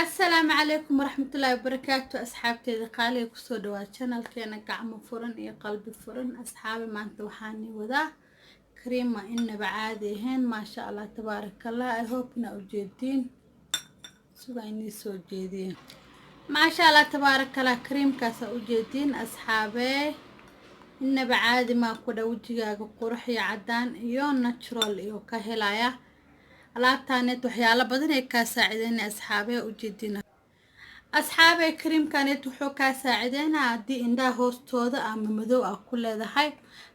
السلام عليكم ورحمة الله وبركاته أصحابتي قالي كسو دوا channel كينا قعم فرن إيه قلبي فرن أصحابي ما أنت وحاني وذا كريمة إن بعادي هين ما شاء الله تبارك الله I hope إن أوجدين سويني سو جديدين ما شاء الله تبارك الله كريم كاسا أوجدين أصحابي إن بعادي ما كودا وجهك قرحي عدان إيو ناتشرال إيو كهلايا alaabtaaneed waxyaalo badan ay ka saacideen asxaabe u jeedina asxaabe kareemkaaneed wuxuu ka saacideynaa haddii indhaha hoostooda ama madow ah ku leedahay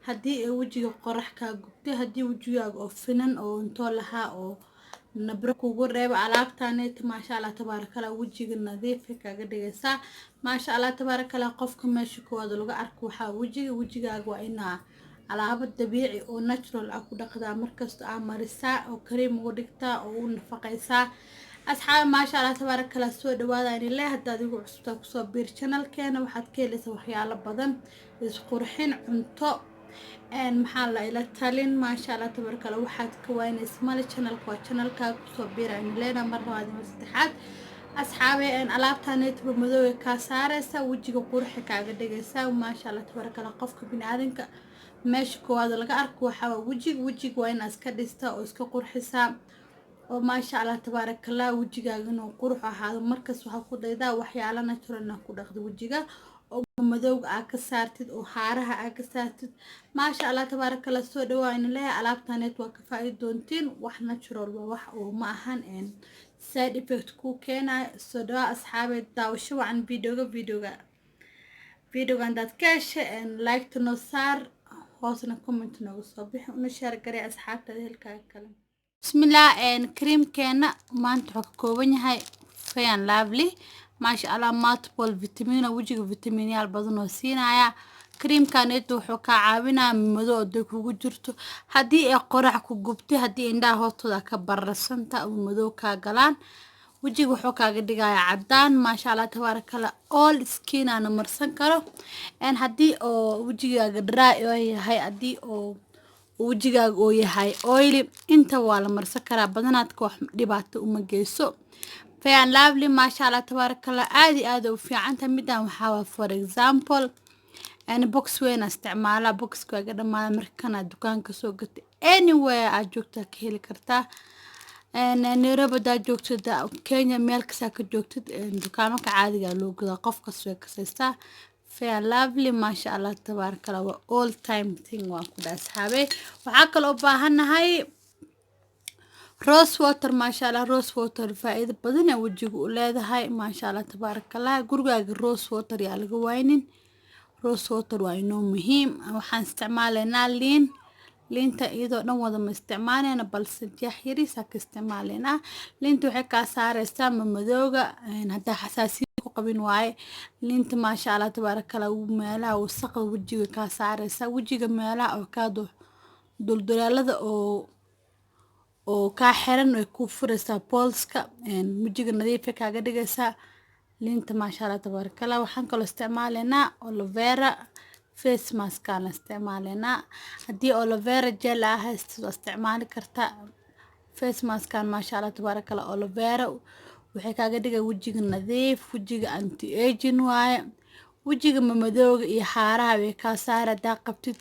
haddii ay wejiga qorax ka gubtay haddii wejigaaga oo finan oo intoo lahaa oo nabro kugu reebo alaabtaaneed maasha Allah tabaarakallah wejiga nadiif kaga dhigaysaa maasha Allah tabaarakallah qofka meesha kooda lagu arko waxa wejigaaga waa inaa alaabo dabiici oo natural ah ku dhaqdaa markasta aan marisaa oo kareem ugu dhigtaa oo u nafaqaysaa asxaab maasha Allah tabaarakallah soo dhawaada in ilaahay hadda adigu cusubta ku soo biir channelkeena waxaad ka helaysaa waxyaalo badan isqurxin cunto maxaa la ila talin maasha Allah tabaarakallah waxaad ka waynaysaa mali channelka waa channelka ku soo biir in leena mar labaad iyo saddexaad asxaabe alaabtaaneed madow ka saaraysa wejiga qurxi kaaga dhigaysaa maasha Allah tabaarakallah qofka bini'aadanka meesha koowaad laga arko waxa wejiga waa in iska dhista oo iska qurxisaa oo maasha Allah tabaarakallah wejigaaga inuu qurux ahaado markaas waxa ku daydaa waxyaalo natural ah ku dhaqdo wejiga oo madowga aad ka saartid oo haaraha aad ka saartid maasha Allah tabaarakallah soo dhawaana leeyahay alaabtaaneed waa ka faa'iido doontiin wax natural waa wax oo ma ahan side effect ku keenay soo dhawaa asxaabeed daawasho wacan videogan dad ka heshay like to no saar hoosna comment noogu soo bixi una share garay asxaabta helkaaga kale bismillah creamkeena maanta wuxuu ka kooban yahay Fair and Lovely maasha Allah multiple vitamin wejiga vitaminyaal badan oo siinaya creamkaneed wuxuu ka caawinaa madow oo kugu jirto haddii ay qorax ku gubtay haddii indhaha hoostooda ka bararsanta oo madow ka galaan wejiga wuxuu kaaga dhigayaa cadaan maasha Allah tabaarakallah all skin aan marsan karo haddii oo wejigaaga dry yahay haddii oo wejigaaga oo yahay oily inta waa la marsan karaa badanaadka wax dhibaato uma geyso Fair and Lovely maasha Allah tabaarakallah aad u fiicanta midaan waxa for example box weyn isticmaala boxkaaga dhamaada markana dukaanka soo gatay anywhere aad joogta ka heli kartaa Nairobi da joogtada Kenya meel kasta ka joogtid dukaamada caadiga loo gadaa qofka soo kasaystaa Fair and Lovely maasha Allah tabaarakallah waa all time thing waa ku dhaasxaabay waxa kale oo baahanahay rose water maasha Allah rose water faa'iido badan ee wejiga u leedahay maasha Allah tabaarakallah gurigaaga rose water yaa laga waynin rose water waa inoo muhiim waxaan isticmaalaynaa liinta iyadoo dhan wada ma isticmaaleyna balse jeex yariis ka isticmaaleynaa liinta waxay ka saaraysaa madowga hadda xasaasiyad ku qabin waaye liinta maasha Allah tabaarakallah meelaha wasaqda wejiga ka saaraysaa wejiga meelaha oo ka duldulaalada oo ka xiran ay ku furaysaa polska wejiga nadiif kaaga dhigaysaa liinta maasha Allah tabaarakallah waxaan kale isticmaaleynaa aloe vera face mask aan isticmaaleynaa haddii aloe vera gel ah isticmaali kartaa face mask aan maasha Allah tabaarakallah aloe vera waxay kaaga dhigaa wejiga nadiif wejiga anti aging waaye wejiga madowga iyo haaraha way ka saaraysaa qabtid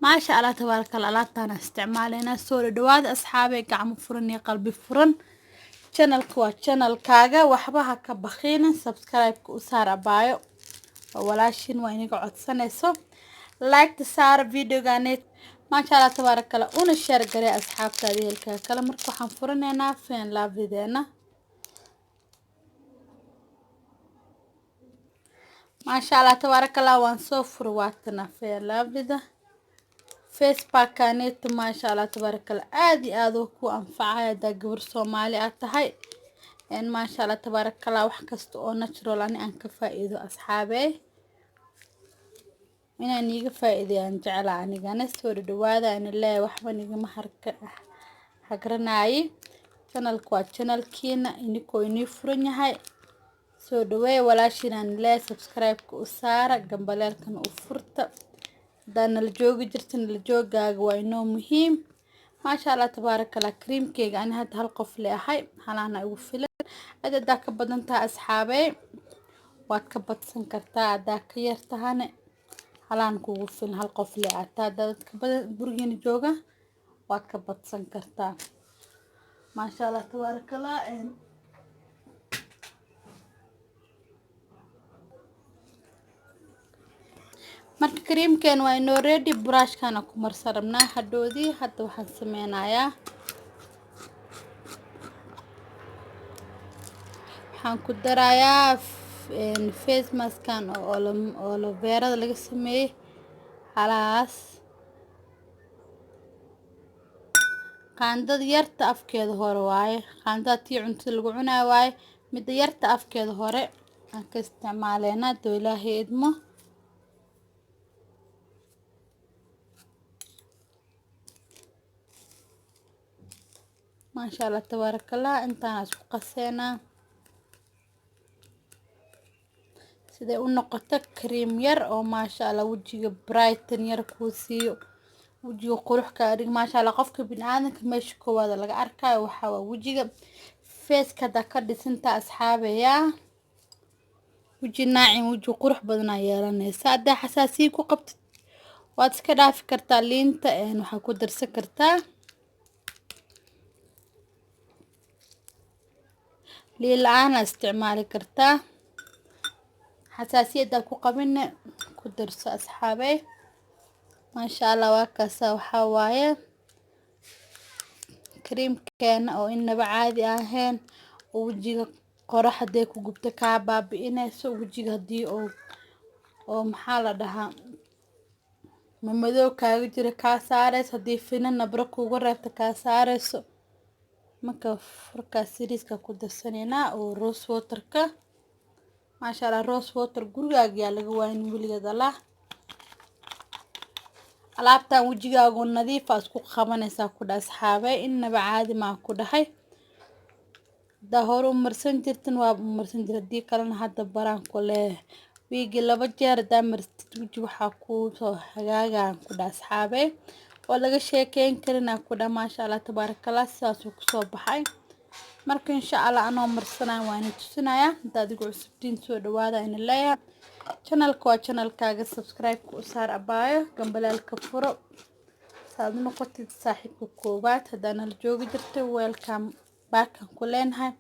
maasha Allah tabaarakallah alaabtaan isticmaaleynaa soo dhawaada asxaabe gacmo furan iyo qalbi furan channelka waa channelkaaga waxba ha ka bakhiinin subscribe u saar abaayo walaashin waa inaga codsanayso like to saar videoganeed maasha Allah tabaarakallah una share garay asxaabtaada helkaaga kale marka waxaan furanaynaa Fair and Lovely deena maasha Allah tabaarakallah waan soo furay waatana Fair and Lovely da face pack kaneet maasha Allah tabaarakallah aad ku anfacaya hada gabar Soomaali ah tahay maasha Allah tabaarakallah wax kasta oo natural aan ka faa'iido asxaabe inaan iga faa'iideyaan jecel anigana soo dhawaada in ilaahay waxba nigama hagranaay channelka waa channelkiina inikoo inii furan yahay soo dhaweey walaashin in ilaahay subscribe u saara gambaleelkan u furta dana la joogi jirtan la joogaaga waa inoo muhiim ما شاء الله تبارك الله كريم كيك أنا هاد هالقف لي هاي حلانا وفيلن هذا داك بدنتا أصحابي waad ka badsan kartaa haddaa ka yartahane halaan kugu filan hal qof le ataa dadka badan gurigeena jooga waad ka badsan kartaa maasha allah tabaarakallah marka kareemkeen waa inoo ready brushkana ku marsan rabnaa hadhoodii hadda waxaan sameynayaa waxaan ku darayaa face maskan oo aloe vera laga sameeyay halaas qaandada yarta afkeeda hore waaye qaandada tii cuntada lagu cunaa waaye midda yarta afkeeda hore aan ka isticmaaleynaa doo ilaahay idmo maasha allah tabaarakallah intaan isku qaseynaa siday u noqoto cream yar oo maasha allah wajiga brighten yar kuu siiyo wajiga qurux ka dhig maasha allah qofka bini'aadamka meesha koowaad laga arkayo waxa waa wajiga face-ka ka dhisanta asxaabeya waji naacin waji qurux badan ay yeelanaysa hadda xasaasiye ku qabtid waad iska dhaafi kartaa liinta waxa ku darsan kartaa liin la'aan isticmaali kartaa xasaasiyada ku qabina ku darso asxaabey maasha allah waa kaasa waxa waaye creamkeena oo inaba caadi ahayn oo wajiga qoraxda ku gubta ka baabi'inayso wajiga hadii oo maxaa la dhahaa madow kaaga jira ka saarayso hadii finan nabro kugu reebta ka saarayso marka furka siriiska ku darsanayna oo rose waterka maasha allah rose water gurigaaga laga waayin wiligeeda la alaabtan wajigaagu nadiif ah isku qabanaysa ku dhaas xaabay inaba caadi ma ku dhahay hore u marsan jirtan waa marsan jiradii kalena hadda baraan ku leh wiigi laba jeer daa martid waji waxa ku soo hagaagaan ku dhaas xaabay oo laga sheekeyn karina ku dhaa maasha allah tabaarakallah sidaas ku soo baxay marka insha allah anoo marsanaa waan tusinaya hadaad igu cusubtiin soo dhawaada in leeyahay channelka waa channelkaaga subscribe ku saar abaayo gambalaalka furo saad noqotid saaxiibka koobaad haddaan la joogi jirtay welcome back ku leenahay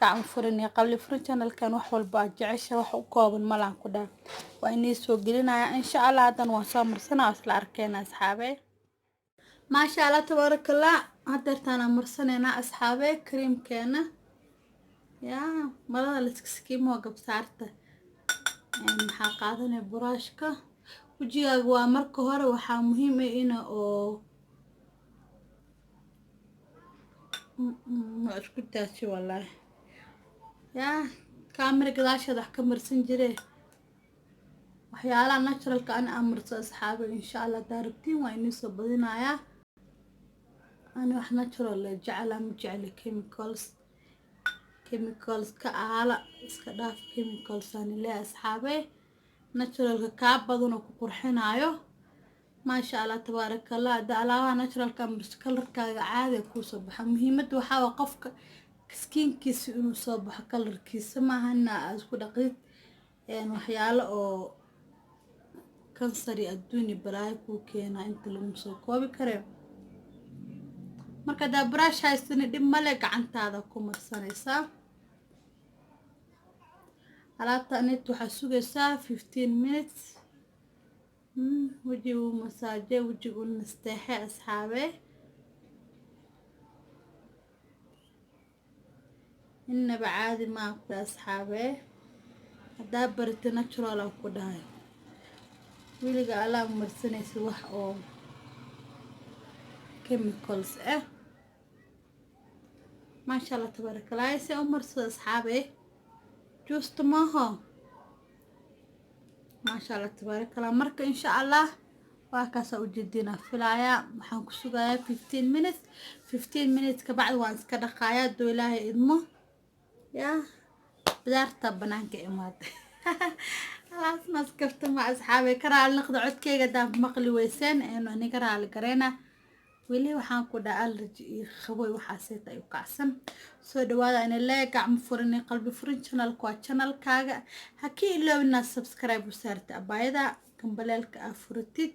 gacan furan iyo qalbi furan channelkan wax walba jecesha wax u kooban malaan ku dhaa waa inay soo gelinaya insha allah hadan waan soo marsanaa isla arkeenaa asxaabey maasha allah tabaarakallah hadeertaan marsanayna asxaabey creamkeena yaa marada la iskiimo gabsaarta maxaa qaadanay brushka wajigaaga waa marka hore waxaa muhiim ah in oo ma isku daashi wallahi yaa kaamira gadaasheeda wax ka marsan jiray waxyaalaha naturalka aan amarso asxaabe insha allah daarabtiin waa inii soo badinayaa أنا wax natural jecel ama jecel chemicals ka aala iska dhaaf chemicals aan leeyahay asxaabey natural ka badan oo ku qurxinayo ma sha Allah tabaarakallah alaabaha natural ka colorkaaga caadi ku soo baxa muhiimadu waxa waa qofka skinkiisa inuu soo baxo colorkiisa ma ahana isku dhaqid waxyaalo oo kansari adduuni balaay ku keena inta lagu soo koobi karo marka da brush haysana dib male gacantaada ku marsanaysaa alaabta anit waxa sugaysaa 15 minutes wajigu masaaje wajigu nasteexe asxaabe inaba caadi ma ku asxaabe hadaa barta natural ku dhahay wiliga ala marsanaysa wax oo chemicals ما شاء الله تبارك الله يسي أمر أصحابي جوست ماها ما شاء الله تبارك الله مركا إن شاء الله وهكذا وجدنا في العيا محنكو سوغايا 15 minutes 15 minutes كبعد وانس كدقايا دو إلهي إدمو يا بدارتا بنانك إماد خلاص ناس كفت مع أصحابي كرا نقض عدكي قدام مقلي ويسين إنو أني كرا لقرينا weli waxaan ku dhaca allergy iyo qabow waxaaseeta ay u kacsan soo dhawaada ina lee gacmo furan iyo qalbi furan channelka waa channelkaaga ha ka iloobin inaad subscribe u saarta abaayada gambaleelka aa furatid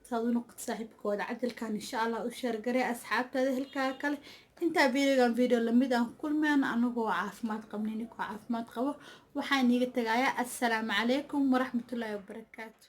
saad u noqoto saaxiibkooda cajalkan insha allah u sheergaree asxaabtaada halkaa kale intaa video lamid aan kulmayno anagoo caafimaad qabnayni koo caafimaad qabo waxaan iiga tagayaa assalaamu calaykum waraxmatullaahi wabarakaatu